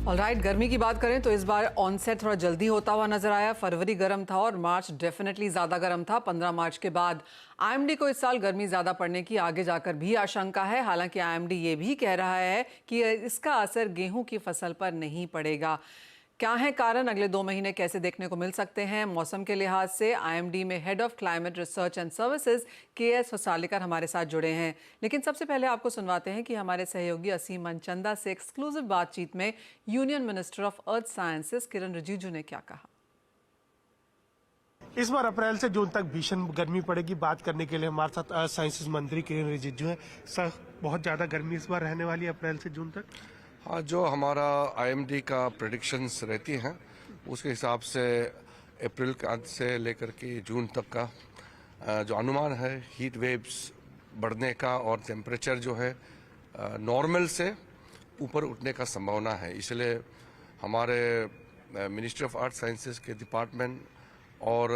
Alright, गर्मी की बात करें तो इस बार ऑनसेट थोड़ा जल्दी होता हुआ नजर आया। फरवरी गर्म था और मार्च डेफिनेटली ज़्यादा गर्म था। 15 मार्च के बाद आईएमडी को इस साल गर्मी ज़्यादा पड़ने की आगे जाकर भी आशंका है। हालांकि आईएमडी ये भी कह रहा है कि इसका असर गेहूं की फसल पर नहीं पड़ेगा। क्या है कारण, अगले 2 महीने कैसे देखने को मिल सकते हैं मौसम के लिहाज से? आईएमडी में head of climate research and services K S Hosalikar हमारे साथ जुड़े हैं। लेकिन सबसे पहले आपको सुनवाते हैं कि हमारे सहयोगी असीम मनचंदा से एक्सक्लूसिव बातचीत में union minister of earth sciences Kiren Rijiju ने क्या कहा। इस बार अप्रैल से जून तक भीषण गर्मी पड़ेगी। बात करने के लिए हमारे साथ अर्थ साइंसेज मंत्री किरण रिजिजू हैं। सर, बहुत ज्यादा गर्मी इस बार रहने वाली है अप्रैल से जून तक। हाँ, जो हमारा आईएमडी का प्रेडिक्शंस रहती हैं उसके हिसाब से अप्रैल के अंत से लेकर के जून तक का जो अनुमान है हीट वेव्स बढ़ने का और टेम्परेचर जो है नॉर्मल से ऊपर उठने का संभावना है। इसलिए हमारे मिनिस्ट्री ऑफ अर्थ साइंसेज के डिपार्टमेंट और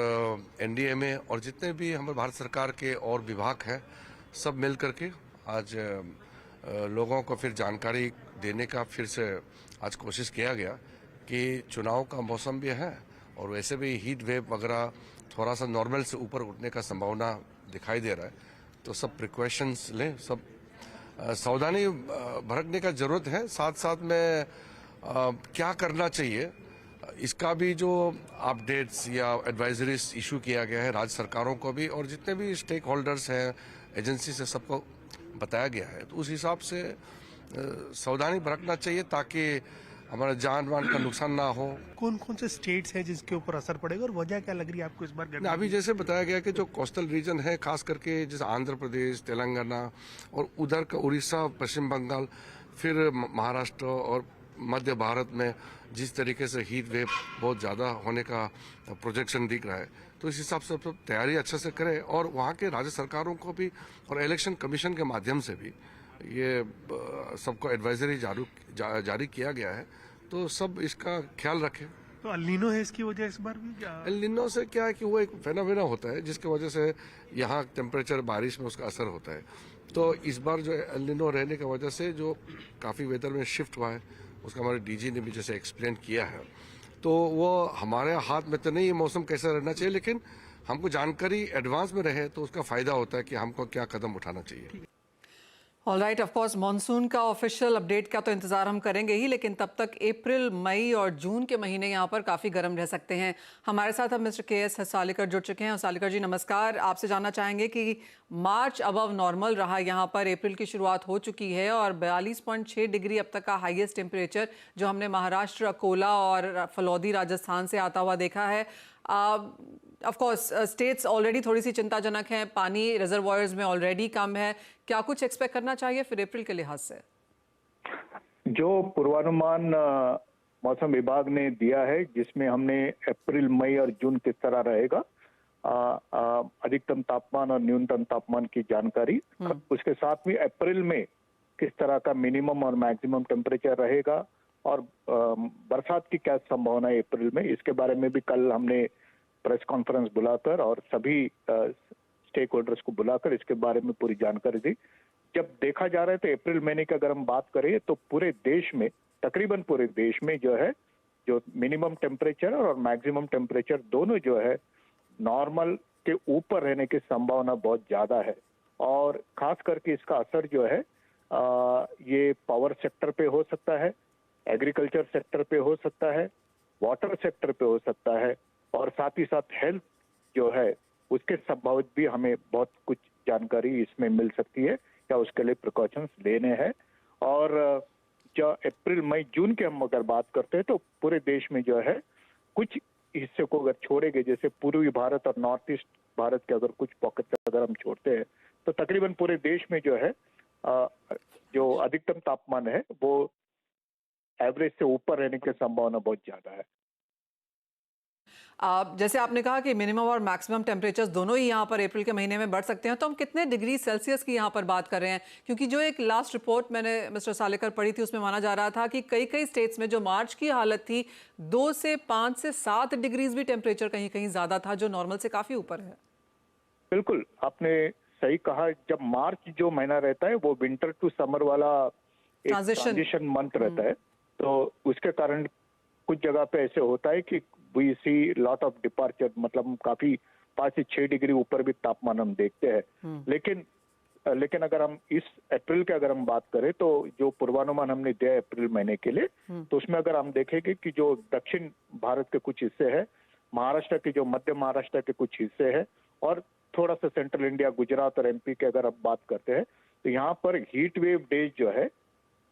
एनडीएमए और जितने भी हमारे भारत सरकार के और विभाग हैं सब मिल करके आज लोगों को फिर जानकारी देने का फिर से आज कोशिश किया गया कि चुनाव का मौसम भी है और वैसे भी हीट वेव वगैरह थोड़ा सा नॉर्मल से ऊपर उठने का संभावना दिखाई दे रहा है। तो सब प्रिकॉशंस लें, सब सावधानी बरतने का जरूरत है। साथ साथ में क्या करना चाहिए इसका भी जो अपडेट्स या एडवाइजरीज इशू किया गया है राज्य सरकारों को भी और जितने भी स्टेक होल्डर्स हैं एजेंसी से सबको बताया गया है। तो उस हिसाब से सावधानी बरतना चाहिए ताकि हमारा जान वान का नुकसान ना हो। कौन कौन से स्टेट्स हैं जिसके ऊपर असर पड़ेगा और वजह क्या लग रही है आपको इस बार गर्मी? अभी जैसे बताया गया कि जो कोस्टल रीजन है खास करके जैसे आंध्र प्रदेश, तेलंगाना और उधर का उड़ीसा, पश्चिम बंगाल, फिर महाराष्ट्र और मध्य भारत में जिस तरीके से हीट वेव बहुत ज़्यादा होने का प्रोजेक्शन दिख रहा है, तो इस हिसाब से सब तैयारी अच्छे से करें और वहाँ के राज्य सरकारों को भी और इलेक्शन कमीशन के माध्यम से भी ये सबको एडवाइजरी जारी किया गया है। तो सब इसका ख्याल रखें। तो एल नीनो है इसकी वजह इस बार भी क्या? एल नीनो से क्या है कि वो एक फेनोमेना होता है जिसकी वजह से यहाँ टेम्परेचर बारिश में उसका असर होता है। तो इस बार जो एल नीनो रहने की वजह से जो काफ़ी वेदर में शिफ्ट हुआ है उसका हमारे डीजी ने भी जैसे एक्सप्लेन किया है। तो वो हमारे हाथ में तो नहीं ये मौसम कैसा रहना चाहिए, लेकिन हमको जानकारी एडवांस में रहे तो उसका फायदा होता है कि हमको क्या कदम उठाना चाहिए। ऑलराइट, ऑफ कोर्स मॉनसून का ऑफिशियल अपडेट का तो इंतजार हम करेंगे ही, लेकिन तब तक अप्रैल, मई और जून के महीने यहाँ पर काफ़ी गर्म रह सकते हैं। हमारे साथ अब मिस्टर केएस होसालीकर जुड़ चुके हैं। होसालीकर जी नमस्कार। आपसे जानना चाहेंगे कि मार्च अबव नॉर्मल रहा यहाँ पर, अप्रैल की शुरुआत हो चुकी है और 42.6 डिग्री अब तक का हाईएस्ट टेम्परेचर जो हमने महाराष्ट्र, अकोला और फलौदी राजस्थान से आता हुआ देखा है। ऑफ कोर्स स्टेट्स ऑलरेडी थोड़ी सी चिंताजनक हैं, पानी रिजर्वॉयर्स में ऑलरेडी कम है। क्या कुछ एक्सपेक्ट करना चाहिए फिर अप्रैल के लिहाज से? जो पूर्वानुमान मौसम विभाग ने दिया है जिसमें हमने अप्रैल, मई और जून किस तरह रहेगा, अधिकतम तापमान और न्यूनतम तापमान की जानकारी, उसके साथ में अप्रैल में किस तरह का मिनिमम और मैक्सिमम टेम्परेचर रहेगा और बरसात की क्या संभावना है अप्रैल में, इसके बारे में भी कल हमने प्रेस कॉन्फ्रेंस बुलाकर और सभी स्टेक होल्डर्स को बुलाकर इसके बारे में पूरी जानकारी दी। जब देखा जा रहा है तो अप्रैल महीने की अगर हम बात करें तो पूरे देश में, तकरीबन पूरे देश में जो है, जो मिनिमम टेम्परेचर और मैक्सिमम टेम्परेचर दोनों जो है नॉर्मल के ऊपर रहने की संभावना बहुत ज्यादा है। और खास करके इसका असर जो है ये पावर सेक्टर पे हो सकता है, एग्रीकल्चर सेक्टर पे हो सकता है, वाटर सेक्टर पे हो सकता है और साथ ही साथ हेल्थ जो है उसके संभावित भी हमें बहुत कुछ जानकारी इसमें मिल सकती है या उसके लिए प्रिकॉशंस लेने हैं। और जो अप्रैल, मई, जून की हम अगर बात करते हैं तो पूरे देश में जो है कुछ हिस्से को अगर छोड़ेंगे, जैसे पूर्वी भारत और नॉर्थ ईस्ट भारत के अगर कुछ पॉकेट अगर हम छोड़ते हैं तो तकरीबन पूरे देश में जो है जो अधिकतम तापमान है वो एवरेज से ऊपर रहने की संभावना बहुत ज्यादा है। जैसे आपने कहा कि मिनिमम और मैक्सिमम टेम्परेचर्स दोनों ही यहाँ पर अप्रैल के महीने में बढ़ सकते हैं, तो हम कितने डिग्री सेल्सियस की यहाँ पर बात कर रहे हैं? क्योंकि जो एक लास्ट रिपोर्ट मैंने मिस्टर सालेकर पढ़ी थी उसमें माना जा रहा था कि कई कई स्टेट्स में जो मार्च की हालत थी 2 से 5 से 7 डिग्रीज भी टेम्परेचर कहीं कहीं ज्यादा था, जो नॉर्मल से काफी ऊपर है। बिल्कुल आपने सही कहा। जब मार्च जो महीना रहता है वो विंटर टू समर वाला एक ट्रांजिशन मंथ रहता है तो उसके कारण कुछ जगह पे ऐसे होता है कि we see lot of departure, मतलब हम काफी 5 से 6 डिग्री ऊपर भी तापमान हम देखते हैं। लेकिन अगर हम इस अप्रैल के अगर हम बात करें तो जो पूर्वानुमान हमने दिया है अप्रैल महीने के लिए, तो उसमें अगर हम देखेंगे कि जो दक्षिण भारत के कुछ हिस्से हैं, महाराष्ट्र के जो मध्य महाराष्ट्र के कुछ हिस्से हैं और थोड़ा सा सेंट्रल इंडिया, गुजरात और एमपी के अगर हम बात करते हैं, तो यहाँ पर हीट वेव डेज जो है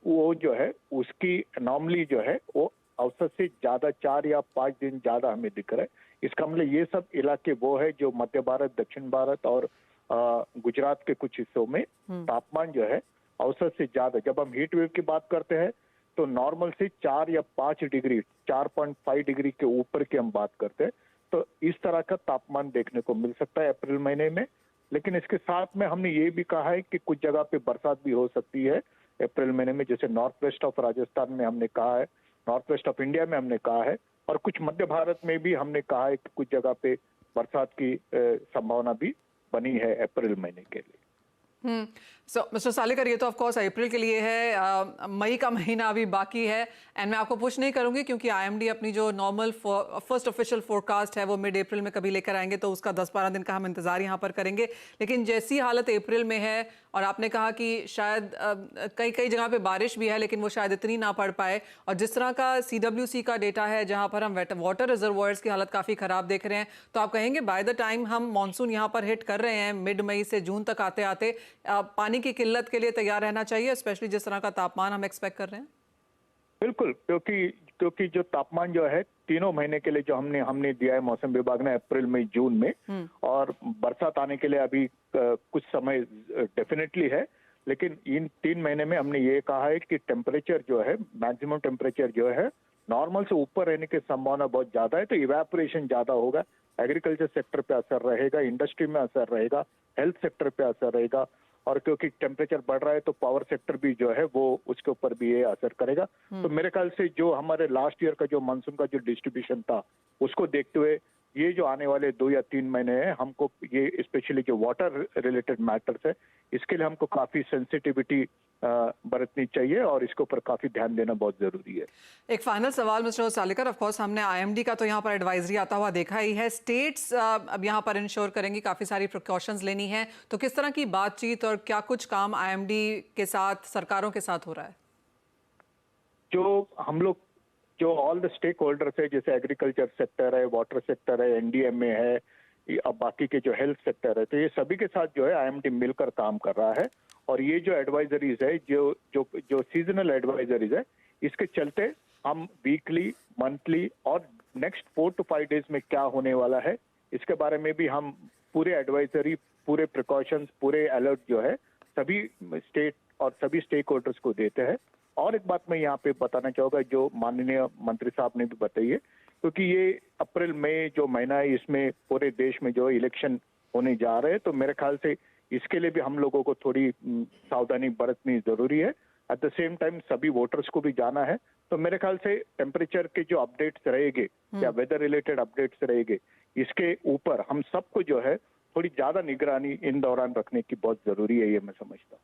वो जो है उसकी नॉर्मली जो है वो औसत से ज्यादा 4 या 5 दिन ज्यादा हमें दिख रहा है। इसका मतलब ये सब इलाके वो है जो मध्य भारत, दक्षिण भारत और गुजरात के कुछ हिस्सों में तापमान जो है औसत से ज्यादा, जब हम हीट वेव की बात करते हैं तो नॉर्मल से 4 या 5 डिग्री, 4.5 डिग्री के ऊपर की हम बात करते हैं। तो इस तरह का तापमान देखने को मिल सकता है अप्रैल महीने में। लेकिन इसके साथ में हमने ये भी कहा है कि कुछ जगह पे बरसात भी हो सकती है अप्रैल महीने में, जैसे नॉर्थ वेस्ट ऑफ राजस्थान में हमने कहा है, नॉर्थ वेस्ट ऑफ इंडिया में हमने कहा है, और कुछ मध्य भारत में भी हमने कहा है कि कुछ जगह पे बरसात की संभावना भी बनी है अप्रैल महीने के लिए। सो मिस्टर सालेकर, ये तो ऑफ कोर्स अप्रैल के लिए है, मई का महीना अभी बाकी है एंड मैं आपको पुश नहीं करूंगी क्योंकि आईएमडी अपनी जो नॉर्मल फर्स्ट ऑफिशियल फोरकास्ट है वो मिड अप्रैल में कभी लेकर आएंगे, तो उसका 10-12 दिन का हम इंतजार यहाँ पर करेंगे। लेकिन जैसी हालत अप्रैल में है और आपने कहा कि शायद कई कई जगह पे बारिश भी है लेकिन वो शायद इतनी ना पड़ पाए, और जिस तरह का CWC का डेटा है जहाँ पर हम वाटर रिजर्वॉयर्स की हालत काफ़ी ख़राब देख रहे हैं, तो आप कहेंगे बाय द टाइम हम मानसून यहाँ पर हिट कर रहे हैं मिड मई से जून तक आते आते पानी की किल्लत के लिए तैयार रहना चाहिए, स्पेशली जिस तरह का तापमान हम एक्सपेक्ट कर रहे हैं? बिल्कुल, क्योंकि जो तापमान जो है तीनों महीने के लिए जो हमने दिया है मौसम विभाग ने अप्रैल मई जून में, और बरसात आने के लिए अभी कुछ समय डेफिनेटली है, लेकिन इन 3 महीने में हमने ये कहा है कि टेम्परेचर जो है, मैक्सिमम टेम्परेचर जो है नॉर्मल से ऊपर रहने की संभावना बहुत ज्यादा है, तो इवेपोरेशन ज्यादा होगा, एग्रीकल्चर सेक्टर पे असर रहेगा, इंडस्ट्री में असर रहेगा, हेल्थ सेक्टर पे असर रहेगा, और क्योंकि टेम्परेचर बढ़ रहा है तो पावर सेक्टर भी जो है वो उसके ऊपर भी ये असर करेगा। तो मेरे ख्याल से जो हमारे लास्ट ईयर का जो मानसून का जो डिस्ट्रीब्यूशन था उसको देखते हुए ये जो आने वाले 2 या 3 महीने हैं, हमको ये स्पेशली जो वाटर रिलेटेड मैटर्स है इसके लिए हमको काफी सेंसिटिविटी बरतनी चाहिए और इसके ऊपर काफी ध्यान देना बहुत जरूरी है। एक फाइनल सवाल मिस्टर सालेकर, ऑफ कोर्स हमने आईएमडी का तो यहाँ पर एडवाइजरी आता हुआ देखा ही है, स्टेट्स अब यहाँ पर इंश्योर करेंगी, काफी सारी प्रिकॉशंस लेनी है, तो किस तरह की बातचीत और क्या कुछ काम आईएमडी के साथ, सरकारों के साथ हो रहा है? जो हम लोग जो ऑल द स्टेक होल्डर्स है, जैसे एग्रीकल्चर सेक्टर है, वाटर सेक्टर है, एनडीएमए है, अब बाकी के जो हेल्थ सेक्टर है, तो ये सभी के साथ जो है आईएमडी मिलकर काम कर रहा है। और ये जो एडवाइजरीज है, जो सीजनल एडवाइजरीज है, इसके चलते हम वीकली, मंथली और नेक्स्ट 4 to 5 डेज में क्या होने वाला है इसके बारे में भी हम पूरे एडवाइजरी, पूरे प्रिकॉशंस, पूरे अलर्ट जो है सभी स्टेट और सभी स्टेक होल्डर्स को देते हैं। और एक बात मैं यहाँ पे बताना चाहूंगा जो माननीय मंत्री साहब ने भी बताई है, क्योंकि ये अप्रैल मई जो महीना है इसमें पूरे देश में जो इलेक्शन होने जा रहे हैं, तो मेरे ख्याल से इसके लिए भी हम लोगों को थोड़ी सावधानी बरतनी जरूरी है। एट द सेम टाइम सभी वोटर्स को भी जाना है, तो मेरे ख्याल से टेम्परेचर के जो अपडेट्स रहेंगे या वेदर रिलेटेड अपडेट्स रहेंगे, इसके ऊपर हम सबको जो है थोड़ी ज्यादा निगरानी इन दौरान रखने की बहुत जरूरी है, ये मैं समझता हूँ।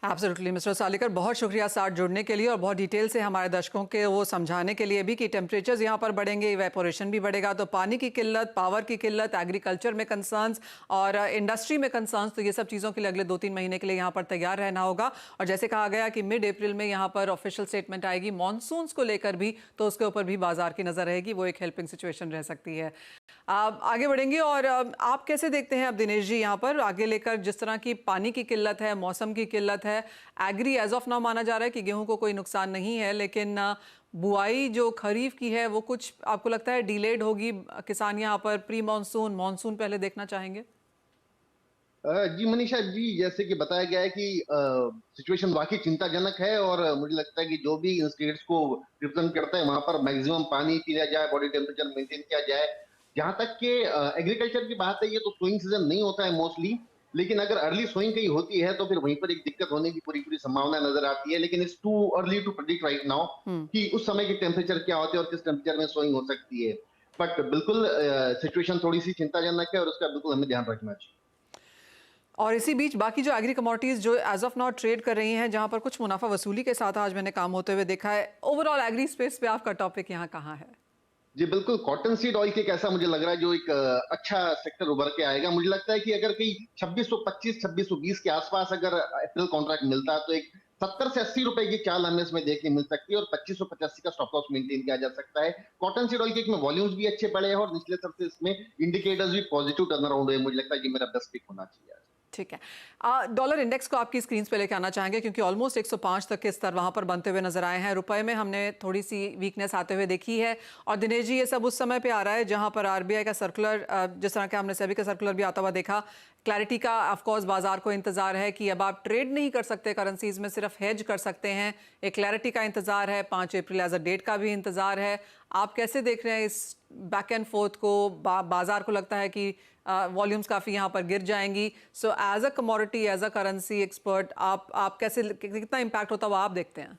एब्सोल्युटली मिस्टर सालेकर, बहुत शुक्रिया साथ जुड़ने के लिए और बहुत डिटेल से हमारे दर्शकों के वो समझाने के लिए भी कि टेम्परेचर्स यहाँ पर बढ़ेंगे, इवेपोरेशन भी बढ़ेगा, तो पानी की किल्लत, पावर की किल्लत, एग्रीकल्चर में कंसर्न्स और इंडस्ट्री में कंसर्न्स, तो ये सब चीज़ों के लिए अगले 2-3 महीने के लिए यहाँ पर तैयार रहना होगा। और जैसे कहा गया कि मिड अप्रैल में यहाँ पर ऑफिशियल स्टेटमेंट आएगी मानसून्स को लेकर भी, तो उसके ऊपर भी बाजार की नज़र रहेगी, वो एक हेल्पिंग सिचुएशन रह सकती है। आगे बढ़ेंगे और आप कैसे देखते हैं अब दिनेश जी यहाँ पर आगे लेकर, जिस तरह की पानी की किल्लत है, मौसम की किल्लत है, एग्री एज ऑफ नाउ माना जा रहा है कि गेहूं को कोई नुकसान नहीं है, लेकिन बुआई जो खरीफ की है वो कुछ आपको लगता है डिलेड होगी, किसान यहाँ पर प्री मानसून, मानसून पहले देखना चाहेंगे? जी मनीषा जी, जैसे कि बताया गया है कि सिचुएशन वाकई चिंताजनक है और मुझे लगता है कि जो भी इन स्टेट्स को रिप्रेजेंट करता है वहां पर मैक्सिमम पानी पिया जाए, बॉडी टेम्परेचर मेंटेन किया जाए। जहां तक के एग्रीकल्चर की बात है, ये तो सोइंग सीजन नहीं होता है मोस्टली, लेकिन अगर अर्ली सोइंग कहीं होती है तो फिर वहीं पर एक दिक्कत होने की पूरी संभावना नजर आती है। लेकिन it's too early to predict right now कि उस समय के टेम्परेचर क्या होते हैं और किस टेम्परेचर में सोइंग हो सकती है। बट बिल्कुल सिचुएशन थोड़ी सी चिंताजनक है और उसका बिल्कुल हमें ध्यान रखना चाहिए। और इसी बीच बाकी जो एग्री कमोडिटीज जो एज ऑफ नाउ ट्रेड कर रही हैं, जहां पर कुछ मुनाफा वसूली के साथ आज मैंने काम होते हुए देखा है, ओवरऑल एग्री स्पेस पे आपका टॉपिक यहाँ कहाँ है? जी बिल्कुल, कॉटन सीड ऑयल के कैसा मुझे लग रहा है जो एक अच्छा सेक्टर उभर के आएगा। मुझे लगता है कि अगर कहीं 2625 2620 के आसपास अगर अप्रैल कॉन्ट्रैक्ट मिलता है तो एक 70 से 80 रुपए की चाल हमें इसमें देखने मिल सकती है और 2585 का स्टॉप लॉस मेंटेन किया जा सकता है। कॉटन सीड ऑयल के में वॉल्यूम्स भी अच्छे बढ़े हैं और निचले स्तर से इसमें इंडिकेटर्स भी पॉजिटिव टर्न अराउंड हुए। मुझे लगता है कि मेरा बेस्ट पिक होना चाहिए। ठीक है, डॉलर इंडेक्स को आपकी स्क्रीन पे लेके आना चाहेंगे क्योंकि ऑलमोस्ट 105 तक के स्तर वहां पर बनते हुए नजर आए हैं। रुपए में हमने थोड़ी सी वीकनेस आते हुए देखी है और दिनेश जी ये सब उस समय पे आ रहा है जहां पर आरबीआई का सर्कुलर, जिस तरह के हमने सेबी का सर्कुलर भी आता हुआ देखा, क्लैरिटी का ऑफकोर्स बाजार को इंतजार है कि अब आप ट्रेड नहीं कर सकते करेंसीज में, सिर्फ हेज कर सकते हैं। एक क्लैरिटी का इंतजार है, 5 अप्रैल एज अ डेट का भी इंतजार है। आप कैसे देख रहे हैं इस बैक एंड फोर्थ को? बाजार को लगता है कि वॉल्यूम्स काफ़ी यहाँ पर गिर जाएंगी। So as a commodity, as a currency expert, आप कैसे, कितना इम्पैक्ट होता हुआ आप देखते हैं?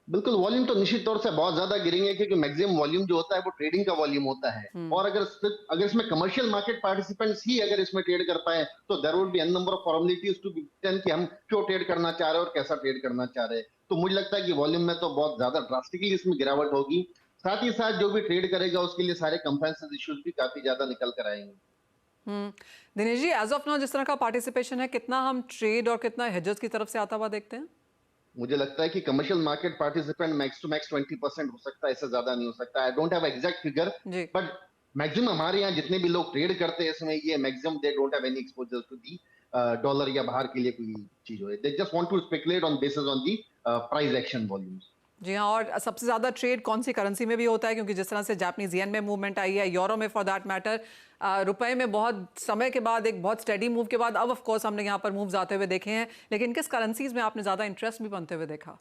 बिल्कुल, वॉल्यूम तो निश्चित तौर से बहुत ज्यादा गिरेंगे क्योंकि मैक्सिमम वॉल्यूम जो होता है वो ट्रेडिंग का वॉल्यूम होता है और अगर इसमें कमर्शियल मार्केट पार्टिसिपेंट्स ही अगर इसमें ट्रेड कर पाए तो there would be an number of formalities to be done कि हम क्यों ट्रेड करना चाह रहे हैं और कैसा ट्रेड करना चाह रहे हैं। तो मुझे लगता है कि वॉल्यूम में तो बहुत ज्यादा ड्रास्टिकली इसमें गिरावट होगी। साथ ही साथ जो भी ट्रेड करेगा उसके लिए सारे कंप्लायंस इश्यूज भी काफी ज्यादा निकल कर आएंगे। Dinesh ji, as of now जिस तरह का पार्टिसिपेशन है, कितना हम ट्रेड और कितना हेजर्स की तरफ से आता हुआ देखते हैं? मुझे लगता है कि commercial market participant max to max 20% हो सकता है, इससे ज्यादा नहीं हो सकता। I don't have exact figure, but maximum हमारे यहाँ जितने भी लोग ट्रेड करते हैं इसमें ये maximum they don't have any exposure to the dollar या बाहर के लिए कोई चीज हो। They just want to speculate on basis on the price action volumes. जी हाँ, और सबसे ज्यादा ट्रेड कौन सी करेंसी में भी होता है? क्योंकि जिस तरह से जापानीज येन में मूवमेंट आई है, यूरो में फॉर दैट मैटर, रुपए में बहुत समय के बाद, एक बहुत स्टेडी मूव के बाद अब ऑफ कोर्स हमने यहाँ पर मूव्स आते हुए देखे हैं, लेकिन किस करेंसीज में आपने ज्यादा इंटरेस्ट भी बनते हुए देखा?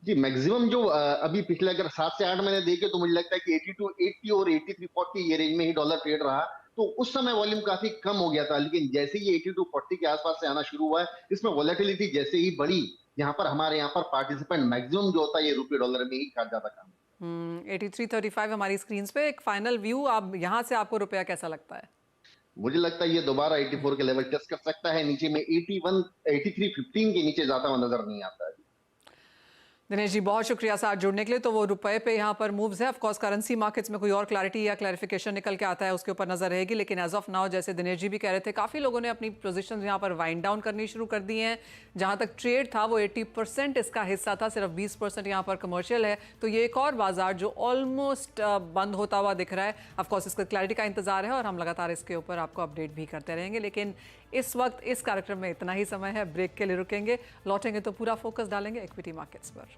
जी मैक्सिमम जो अभी पिछले अगर 7 से 8 महीने देखे तो मुझे लगता है कि 8280 और 8340 ये रेंज में ही डॉलर ट्रेड रहा। तो उस समय वॉल्यूम काफी कम हो गया था, लेकिन जैसे ही 8240 के आसपास से आना शुरू हुआ है, इसमें वॉलेटिलिटी जैसे ही बढ़ी, यहाँ पर हमारे यहाँ पर पार्टिसिपेंट मैक्सिमम जो होता है ये रुपये डॉलर में ही ज्यादा काम। 8335 हमारी स्क्रीन पे। एक फाइनल व्यू, आप यहाँ से आपको रुपया कैसा लगता है? मुझे लगता है ये दोबारा 84 के लेवल टेस्ट कर सकता है। नीचे में 81 8315 के नीचे जाता हुआ नजर नहीं आता है। दिनेश जी बहुत शुक्रिया साथ जुड़ने के लिए। तो वो रुपए पे यहाँ पर मूव्स है, ऑफ कोर्स करेंसी मार्केट्स में कोई और क्लैरिटी या क्लैरिफिकेशन निकल के आता है उसके ऊपर नजर रहेगी, लेकिन एज ऑफ नाउ जैसे दिनेश जी भी कह रहे थे, काफ़ी लोगों ने अपनी पोजीशंस यहाँ पर वाइंड डाउन करनी शुरू कर दी हैं। जहाँ तक ट्रेड था वो 80% इसका हिस्सा था, सिर्फ 20% यहाँ पर कमर्शियल है। तो ये एक और बाजार जो ऑलमोस्ट बंद होता हुआ दिख रहा है। ऑफकोर्स इसका क्लैरिटी का इंतजार है और हम लगातार इसके ऊपर आपको अपडेट भी करते रहेंगे, लेकिन इस वक्त इस कार्यक्रम में इतना ही समय है। ब्रेक के लिए रुकेंगे, लौटेंगे तो पूरा फोकस डालेंगे इक्विटी मार्केट्स पर।